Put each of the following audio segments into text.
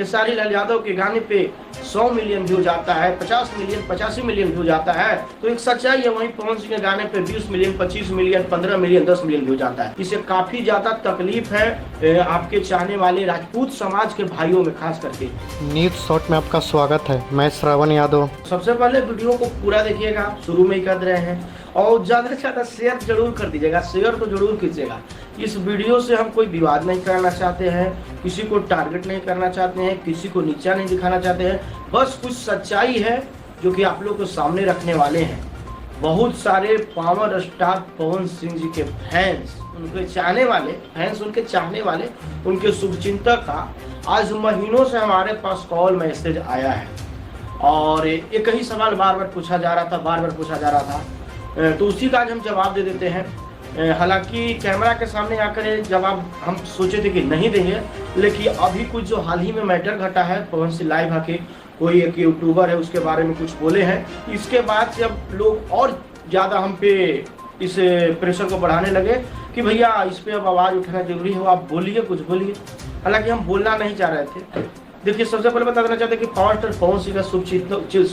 खेसारी लाल यादव के गाने पे 100 मिलियन व्यू जाता है, 50 मिलियन 85 मिलियन व्यू जाता है, तो एक सच्चाई है। वहीं पवन सिंह के गाने पे 20 million 25 million 15 million 10 million view जाता है। इसे काफी ज्यादा तकलीफ है आपके चाहने वाले राजपूत समाज के भाइयों में, खास करके। न्यूज शॉट में आपका स्वागत है। मैं श्रावण यादव। सबसे पहले वीडियो को पूरा देखिएगा, शुरू में ही कर रहे हैं, और ज्यादा से ज्यादा शेयर जरूर कर दीजिएगा, शेयर तो जरूर कीजिएगा। इस वीडियो से हम कोई विवाद नहीं करना चाहते हैं, किसी को टारगेट नहीं करना चाहते हैं, किसी को नीचा नहीं दिखाना चाहते हैं, बस कुछ सच्चाई है जो कि आप लोग को सामने रखने वाले हैं। बहुत सारे पावर स्टार पवन सिंह जी के फैंस, उनके चाहने वाले फैंस, उनके चाहने वाले, उनके शुभचिंतक का आज महीनों से हमारे पास कॉल मैसेज आया है, और एक ही सवाल बार बार पूछा जा रहा था, तो उसी का आज हम जवाब दे देते हैं। हालांकि कैमरा के सामने आकर जवाब हम सोचे थे कि नहीं देंगे, लेकिन अभी कुछ जो हाल ही में मैटर घटा है, पवन सिंह लाइव आके कोई एक यूट्यूबर है उसके बारे में कुछ बोले हैं, इसके बाद से अब लोग और ज़्यादा हम पे इस प्रेशर को बढ़ाने लगे कि भैया इस पर अब आवाज़ उठाना जरूरी है, आप बोलिए, कुछ बोलिए। हालांकि हम बोलना नहीं चाह रहे थे। देखिए, सबसे पहले बता देना चाहते हैं कि पावर स्टार पवन सिंह का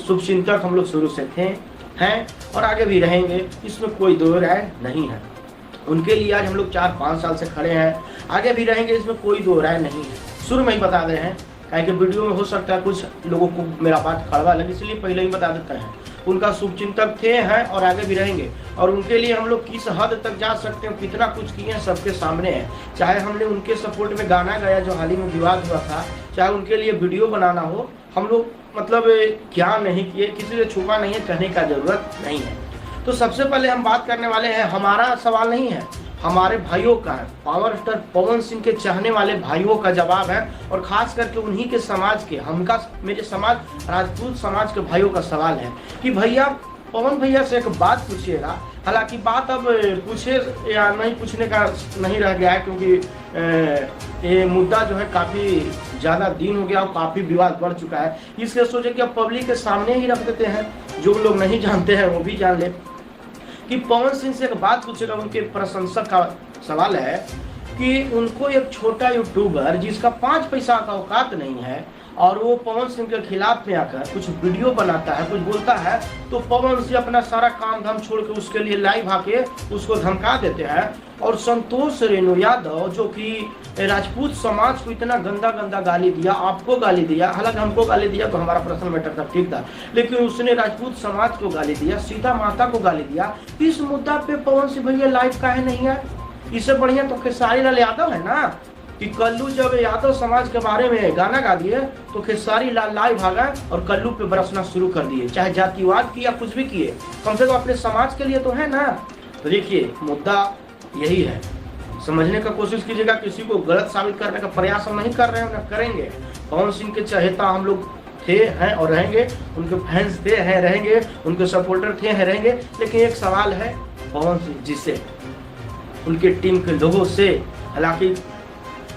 शुभचिंतक हम लोग शुरू से हैं और आगे भी रहेंगे, इसमें कोई दो राय नहीं है। उनके लिए आज हम लोग 4-5 साल से खड़े हैं, आगे भी रहेंगे, इसमें कोई दो राय नहीं है। शुरू में ही बता दे रहे हैं, क्योंकि वीडियो में हो सकता है कुछ लोगों को मेरा बात कड़वा लगे, इसलिए पहले ही बता देते हैं। उनका शुभचिंतक थे, हैं और आगे भी रहेंगे, और उनके लिए हम लोग किस हद तक जा सकते हैं, कितना कुछ किए हैं, सबके सामने है। चाहे हमने उनके सपोर्ट में गाना गाया जो हाल ही में विवाद हुआ था, चाहे उनके लिए वीडियो बनाना हो, हम लोग मतलब क्या नहीं किए, किसी से छुपा नहीं है, कहने का जरूरत नहीं है। तो सबसे पहले हम बात करने वाले हैं, हमारा सवाल नहीं है, हमारे भाइयों का है, पावर स्टार पवन सिंह के चाहने वाले भाइयों का जवाब है, और खास करके उन्हीं के समाज के, मेरे समाज राजपूत समाज के भाइयों का सवाल है कि भैया पवन भैया से एक बात पूछिएगा। हालांकि बात अब पूछे या नहीं पूछने का नहीं रह गया है, क्योंकि ये मुद्दा जो है काफ़ी ज़्यादा दिन हो गया और काफ़ी विवाद बढ़ चुका है। इसलिए सोचे कि अब पब्लिक के सामने ही रख देते हैं, जो लोग नहीं जानते हैं वो भी जान ले कि पवन सिंह से एक बात पूछेगा। उनके प्रशंसक का सवाल है कि उनको एक छोटा यूट्यूबर जिसका 5 पैसा का औकात नहीं है, और वो पवन सिंह के खिलाफ में आकर कुछ वीडियो बनाता है, कुछ बोलता है, तो पवन सिंह अपना सारा काम धाम छोड़ के उसके लिए लाइव आके उसको धमका देते हैं। और संतोष रेणु यादव जो कि राजपूत समाज को इतना गंदा गाली दिया, आपको गाली दिया, हालांकि हमको गाली दिया तो हमारा पर्सनल मैटर था, ठीक था, लेकिन उसने राजपूत समाज को गाली दिया, सीता माता को गाली दिया। इस मुद्दा पे पवन सिंह भैया लाइव काहे नहीं है? इससे बढ़िया तो खेसारी लाल यादव है ना, कि कल्लू जब यादव समाज के बारे में गाना गा दिए तो खेसारी लाल लाइव भागा और कल्लू पे बरसना शुरू कर दिए, चाहे जातिवाद किया कुछ भी किए, कम से कम अपने समाज के लिए तो है ना। तो देखिए, मुद्दा यही है, समझने का कोशिश कीजिएगा, किसी को गलत साबित करने का प्रयास हम नहीं कर रहे हैं, न करेंगे। पवन सिंह के चहेता हम लोग थे, हैं और रहेंगे, उनके फैंस थे, हैं, रहेंगे, उनके सपोर्टर थे, हैं, रहेंगे। लेकिन एक सवाल है पवन सिंह जी से, उनके टीम के लोगों से, हालांकि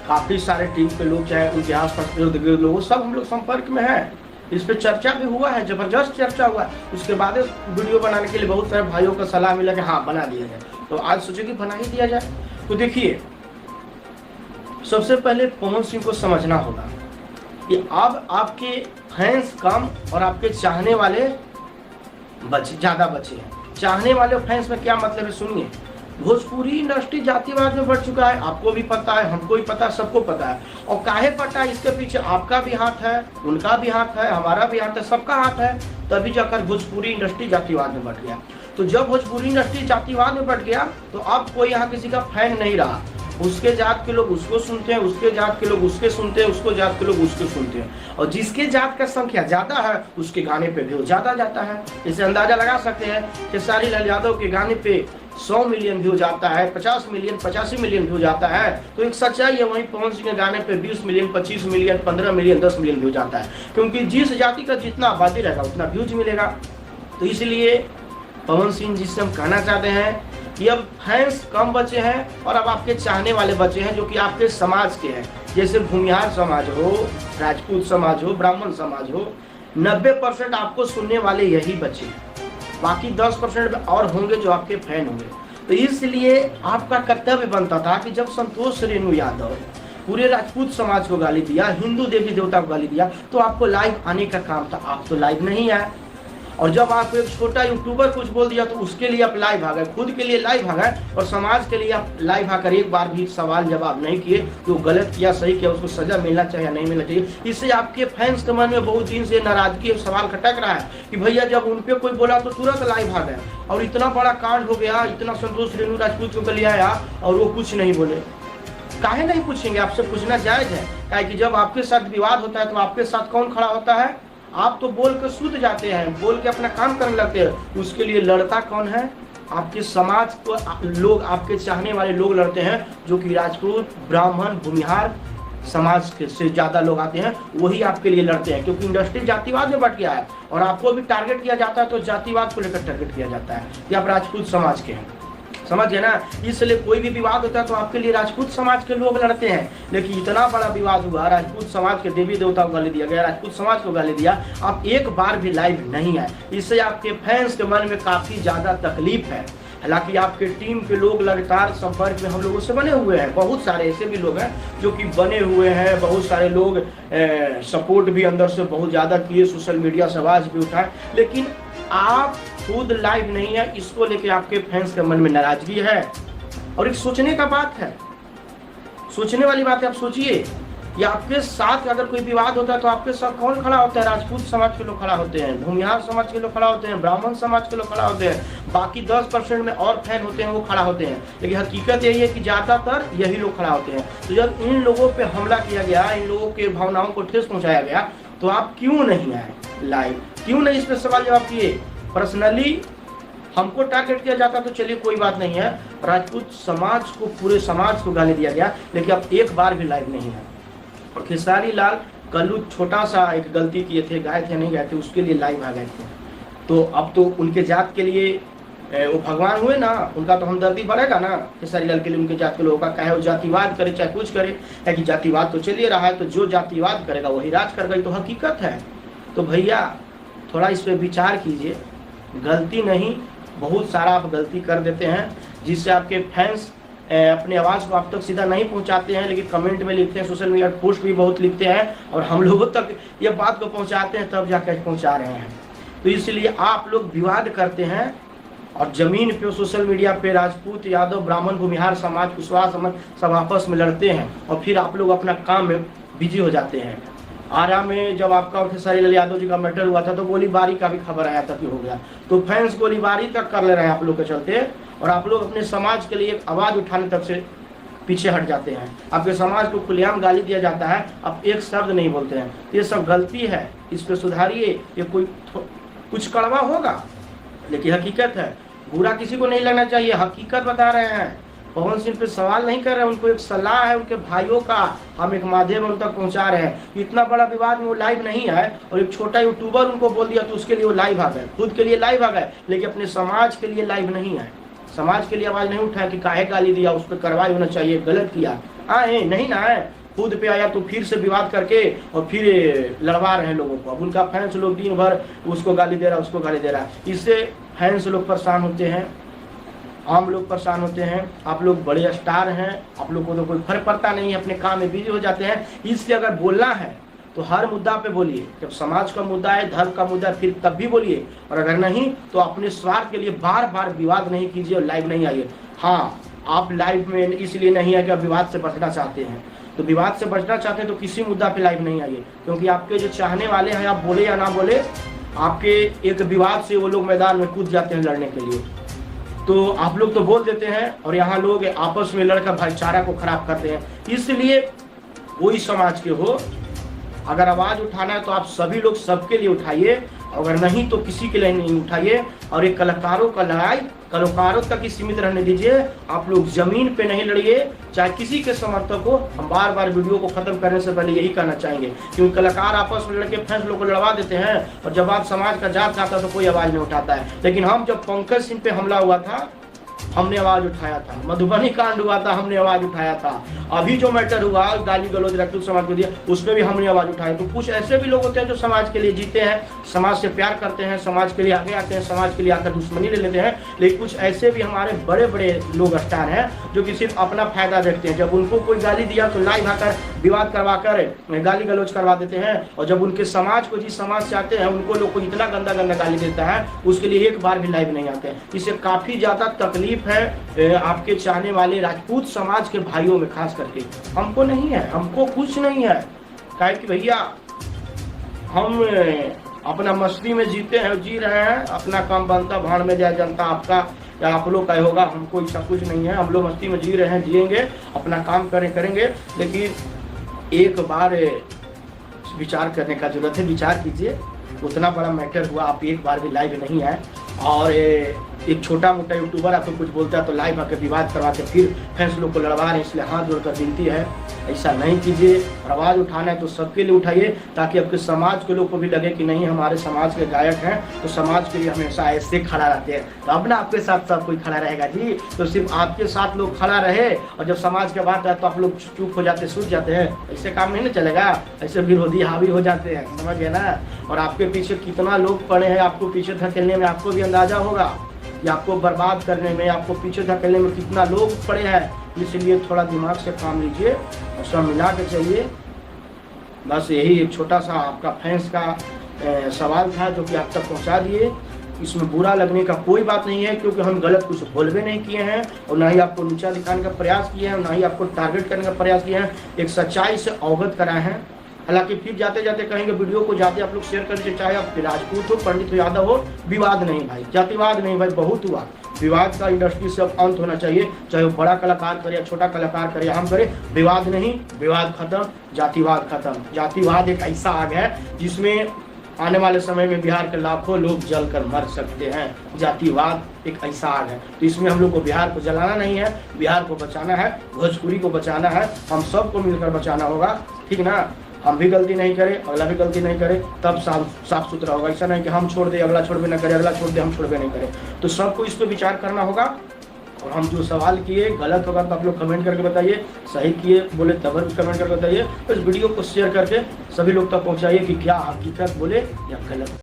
काफ़ी सारे टीम के लोग, चाहे उनके आसपास इर्द गिर्द लोग, सब हम लोग संपर्क में हैं। इस पर चर्चा भी हुआ है, जबरदस्त चर्चा हुआ है। उसके बाद वीडियो बनाने के लिए बहुत सारे भाइयों का सलाह मिला कि हाँ बना दिया जाए, तो आज सोचे कि बना ही दिया जाए। तो देखिए, सबसे पहले पवन सिंह को समझना होगा कि अब आपके फैंस कम और आपके चाहने वाले ज़्यादा बचे हैं। चाहने वाले फैंस में क्या मतलब है, सुनिए। भोजपुरी इंडस्ट्री जातिवाद में बढ़ चुका है, आपको भी पता है, हमको भी पता है, सबको पता है। और काहे पता है, इसके पीछे आपका भी हाथ है, उनका भी हाथ है, हमारा भी हाथ है, सबका हाथ है। तभी जाकर भोजपुरी इंडस्ट्री जातिवाद में बढ़ गया। तो जब भोजपुरी इंडस्ट्री जातिवाद में बढ़ गया तो अब कोई यहाँ किसी का फैन नहीं रहा। उसके जात के लोग उसको सुनते हैं, उसके जात के लोग उसके सुनते हैं, उसको जात के लोग उसके सुनते हैं, और जिसके जात का संख्या ज्यादा है उसके गाने पे व्यू ज्यादा जाता है। इसे अंदाजा लगा सकते हैं कि खेसारी लाल यादव के गाने पे 100 मिलियन व्यू जाता है, 50 मिलियन 85 मिलियन व्यू जाता है, तो एक सच्चाई है। वहीं पवन सिंह के गाने पे 20 million 25 million 15 million 10 million view जाता है, क्योंकि जिस जाति का जितना आबादी रहेगा उतना व्यूज मिलेगा। तो इसलिए पवन सिंह जी से हम कहना चाहते हैं कि अब फैंस कम बचे हैं और अब आपके चाहने वाले बचे हैं, जो कि आपके समाज के हैं। जैसे भूमिहार समाज हो, राजपूत समाज हो, ब्राह्मण समाज हो, 90% आपको सुनने वाले यही बचे, बाकी 10% और होंगे जो आपके फैन होंगे। तो इसलिए आपका कर्तव्य बनता था कि जब संतोष रेणु यादव पूरे राजपूत समाज को गाली दिया, हिंदू देवी देवता को गाली दिया, तो आपको लाइव आने का काम था, आप तो लाइव नहीं आए। और जब आपको एक छोटा यूट्यूबर कुछ बोल दिया तो उसके लिए आप लाइव आ गए, खुद के लिए लाइव आ गए, और समाज के लिए आप लाइव आकर एक बार भी सवाल जवाब नहीं किए कि वो गलत किया सही किया, उसको सजा मिलना चाहिए या नहीं मिलना चाहिए। इससे आपके फैंस के मन में बहुत दिन से नाराजगी सवाल खटक रहा है कि भैया जब उन पे कोई बोला तो तुरंत लाइव आ गए, और इतना बड़ा कांड हो गया, इतना संतोष रेणु राजपूत को ले आया और वो कुछ नहीं बोले। काहे नहीं पूछेंगे, आपसे पूछना जायज है, काहे कि जब आपके साथ विवाद होता है तो आपके साथ कौन खड़ा होता है? आप तो बोल कर सूत जाते हैं, बोल के अपना काम करने लगते हैं, उसके लिए लड़ता कौन है? आपके समाज को लोग, आपके चाहने वाले लोग लड़ते हैं, जो कि राजपूत, ब्राह्मण, भूमिहार समाज के से ज्यादा लोग आते हैं, वही आपके लिए लड़ते हैं, क्योंकि इंडस्ट्री जातिवाद में बट गया है और आपको भी टारगेट किया जाता है, तो जातिवाद को लेकर टारगेट किया जाता है कि आप राजपूत समाज के हैं, समझ गए ना। इसलिए कोई भी विवाद होता है तो आपके लिए राजपूत समाज के लोग लड़ते हैं, लेकिन इतना बड़ा विवाद हुआ, राजपूत समाज के देवी देवता को गाली दिया गया, राजपूत समाज को गाली दिया, आप एक बार भी लाइव नहीं आए। इससे आपके फैंस के मन में काफी ज्यादा तकलीफ है। हालांकि आपके टीम के लोग लगातार संपर्क में हम लोगों से बने हुए हैं, बहुत सारे ऐसे भी लोग हैं जो कि बने हुए हैं, बहुत सारे लोग सपोर्ट भी अंदर से बहुत ज्यादा किए, सोशल मीडिया से आवाज भी उठाए, लेकिन आप खुद लाइव नहीं है, इसको लेके आपके फैंस के मन में नाराजगी है। और एक सोचने का बात है, सोचने वाली बात है, आप सोचिए, या आपके साथ अगर कोई विवाद होता है तो आपके साथ कौन खड़ा होता है? राजपूत समाज के लोग खड़ा होते हैं, भूमिहार समाज के लोग खड़ा होते हैं, ब्राह्मण समाज के लोग खड़ा होते हैं, बाकी 10% में और फैन होते हैं वो खड़ा होते हैं, लेकिन हकीकत यही है कि ज्यादातर यही लोग खड़ा होते हैं। तो जब इन लोगों पे हमला किया गया, इन लोगों के भावनाओं को ठेस पहुंचाया गया, तो आप क्यों नहीं आए लाइव, क्यों नहीं इस पर सवाल जवाब किए? पर्सनली हमको टारगेट किया जाता तो चलिए कोई बात नहीं है, राजपूत समाज को, पूरे समाज को गाली दिया गया, लेकिन अब एक बार भी लाइव नहीं है। और खेसारी लाल कल्लू छोटा सा एक गलती किए थे, गए थे नहीं गए थे, उसके लिए लाइव आ गए थे, तो अब तो उनके जात के लिए वो भगवान हुए ना, उनका तो हमदर्दी बढ़ेगा ना खेसारी लाल के लिए, उनके जात के लोगों का, चाहे वो जातिवाद करे चाहे कुछ करे, है कि जातिवाद तो चलिए रहा है, तो जो जातिवाद करेगा वही राज कर गई, तो हकीकत है। तो भैया थोड़ा इस पर विचार कीजिए, गलती नहीं, बहुत सारा आप गलती कर देते हैं, जिससे आपके फैंस अपनी आवाज़ को आप तक सीधा नहीं पहुंचाते हैं, लेकिन कमेंट में लिखते हैं, सोशल मीडिया पोस्ट भी बहुत लिखते हैं, और हम लोगों तक ये बात को पहुंचाते हैं, तब जाकर पहुंचा रहे हैं। तो इसलिए आप लोग विवाद करते हैं और जमीन पे, सोशल मीडिया पे राजपूत, यादव, ब्राह्मण, भूमिहार समाज, कुशवाहा समाज सब आपस में लड़ते हैं, और फिर आप लोग अपना काम में बिजी हो जाते हैं। आरा में जब आपका और खेसारी लाल यादव जी का मैटर हुआ था तो गोलीबारी का भी खबर आया था कि हो गया, तो फैंस गोलीबारी तक कर ले रहे हैं आप लोग के चलते, और आप लोग अपने समाज के लिए एक आवाज उठाने तक से पीछे हट जाते हैं। आपके समाज को खुलेआम गाली दिया जाता है, आप एक शब्द नहीं बोलते हैं, ये सब गलती है, इस पर सुधारिए। ये कोई कुछ कड़वा होगा, लेकिन हकीकत है, बुरा किसी को नहीं लगना चाहिए, हकीकत बता रहे हैं। पवन सिंह पे सवाल नहीं कर रहे हैं, उनको एक सलाह है उनके भाइयों का, हम एक माध्यम उन तक पहुंचा रहे हैं। इतना बड़ा विवाद में वो लाइव नहीं है, और एक छोटा यूट्यूबर उनको बोल दिया तो उसके लिए वो लाइव आ गए, खुद के लिए लाइव आ गए, लेकिन अपने समाज के लिए लाइव नहीं है, समाज के लिए आवाज नहीं उठाया कि काहे गाली दिया, उस पर कार्रवाई होना चाहिए, गलत किया, आए नहीं ना आए, खुद पे आया तो फिर से विवाद करके और फिर लड़वा रहे हैं लोगों को। अब उनका फैंस लोग दिन भर उसको गाली दे रहा, उसको गाली दे रहा, इससे फैंस लोग परेशान होते हैं, आम लोग परेशान होते हैं। आप लोग बड़े स्टार हैं, आप लोग को तो कोई फर्क पड़ता नहीं है, अपने काम में बिजी हो जाते हैं। इसलिए अगर बोलना है तो हर मुद्दा पे बोलिए, जब समाज का मुद्दा है, धर्म का मुद्दा है, फिर तब भी बोलिए, और अगर नहीं तो अपने स्वार्थ के लिए बार बार विवाद नहीं कीजिए और लाइव नहीं आइए। हाँ, आप लाइव में इसलिए नहीं है कि आप विवाद से बचना चाहते हैं, तो विवाद से बचना चाहते हैं तो किसी मुद्दा पे लाइव नहीं आइए, क्योंकि आपके जो चाहने वाले हैं, आप बोले या ना बोले, आपके एक विवाद से वो लोग मैदान में कूद जाते हैं लड़ने के लिए। तो आप लोग तो बोल देते हैं और यहाँ लोग आपस में लड़कर भाईचारा को खराब करते हैं। इसलिए कोई समाज के हो, अगर आवाज उठाना है तो आप सभी लोग सबके लिए उठाइए, अगर नहीं तो किसी के लिए नहीं उठाइए। और एक कलाकारों का लड़ाई कलाकारों तक ही सीमित रहने दीजिए, आप लोग जमीन पे नहीं लड़िए, चाहे किसी के समर्थक हो। हम बार बार वीडियो को खत्म करने से पहले यही कहना चाहेंगे, क्योंकि कलाकार आपस में लड़के फैंस लोग को लड़वा देते हैं, और जब आप समाज का जात चाहता तो कोई आवाज नहीं उठाता है। लेकिन हम जब पंकज सिंह पे हमला हुआ था हमने आवाज उठाया था, मधुबनी कांड हुआ था, हमने आवाज उठाया था, अभी जो मैटर हुआ गाली गलौज राजपूत समाज को दिया उसमें भी हमने आवाज उठाई। तो कुछ ऐसे भी लोग होते हैं जो समाज के लिए जीते हैं, समाज से प्यार करते हैं, समाज के लिए आगे आते हैं, समाज के लिए आकर दुश्मनी ले लेते हैं। लेकिन कुछ ऐसे भी हमारे बड़े बड़े लोग स्टार हैं जो कि सिर्फ अपना फायदा देखते हैं। जब उनको कोई गाली दिया तो लाइव आकर विवाद करवा कर गाली गलौज करवा देते हैं, और जब उनके समाज को जिस समाज से आते हैं उनको लोग को इतना गंदा गंदा गाली देता है उसके लिए एक बार भी लाइव नहीं आते हैं। इससे काफी ज्यादा तकलीफ है आपके चाहने वाले राजपूत समाज के भाइयों में, खास करके। हमको नहीं है, हमको कुछ नहीं है, काहे कि भैया हम अपना मस्ती में जीते हैं, जी रहे हैं, अपना काम बनता भाड़ में जाए जनता आपका या आप लोग का होगा, हमको ऐसा कुछ नहीं है। हम लोग मस्ती में जी रहे हैं, जिएंगे, अपना काम करेंगे। लेकिन एक बार विचार करने का जरूरत है, विचार कीजिए। उतना बड़ा मैटर हुआ, आप एक बार भी लाइव नहीं आए, और एक छोटा मोटा यूट्यूबर आपको कुछ बोलता है तो लाइव आकर विवाद करवा के फिर फैंस लोग को लड़वा रहे हैं। इसलिए हाथ जोड़कर विनती है, ऐसा नहीं कीजिए। आवाज उठाना है तो सबके लिए उठाइए, ताकि आपके समाज के लोग को भी लगे कि नहीं हमारे समाज के गायक हैं तो समाज के लिए हमेशा ऐसे खड़ा रहते हैं। तो अब ना आपके साथ सब कोई खड़ा रहेगा जी, तो सिर्फ आपके साथ लोग खड़ा रहे, और जब समाज के बात है तो आप लोग चुप हो जाते, सूझ जाते हैं। ऐसे काम नहीं ना चलेगा, ऐसे विरोधी हावी हो जाते हैं, समझ गए ना। और आपके पीछे कितना लोग पड़े हैं, आपको पीछे धकेलने में आपको भी अंदाजा होगा, या आपको बर्बाद करने में, आपको पीछे धकेलने में कितना लोग पड़े हैं। इसलिए थोड़ा दिमाग से काम लीजिए और सब मिला के चलिए। बस यही एक छोटा सा आपका फैंस का सवाल था जो कि आप तक पहुंचा दिए। इसमें बुरा लगने का कोई बात नहीं है, क्योंकि हम गलत कुछ बोल भी नहीं किए हैं, और ना ही आपको नीचा दिखाने का प्रयास किए हैं, ना ही आपको टारगेट करने का प्रयास किए हैं। एक सच्चाई से अवगत कराए हैं। हालांकि फिर जाते जाते कहेंगे वीडियो को जाते आप लोग शेयर कर दीजिए, चाहे आप राजपूत हो, पंडित हो, यादव हो, विवाद नहीं भाई, जातिवाद नहीं भाई, बहुत हुआ विवाद का। इंडस्ट्री से अब अंत होना चाहिए, चाहे वो बड़ा कलाकार करे या छोटा कलाकार करे या हम करे, विवाद नहीं, विवाद खत्म, जातिवाद खत्म। जातिवाद एक ऐसा आग है जिसमें आने वाले समय में बिहार के लाखों लोग जलकर मर सकते हैं। जातिवाद एक ऐसा आग है, तो इसमें हम लोग को बिहार को जलाना नहीं है, बिहार को बचाना है, भोजपुरी को बचाना है, हम सबको मिलकर बचाना होगा, ठीक ना। हम भी गलती नहीं करें, अगला भी गलती नहीं करे, तब साफ सुथरा होगा। ऐसा नहीं कि हम छोड़ दे, अगला छोड़ भी ना करे, अगला छोड़ दे, हम छोड़ भी नहीं करें। तो सबको इस पर विचार करना होगा। और हम जो सवाल किए गलत होगा तो आप लोग कमेंट करके बताइए, सही किए बोले तब भी कमेंट करके बताइए। तो इस वीडियो को शेयर करके सभी लोग तक पहुंचाइए कि क्या हकीकत बोले या गलत।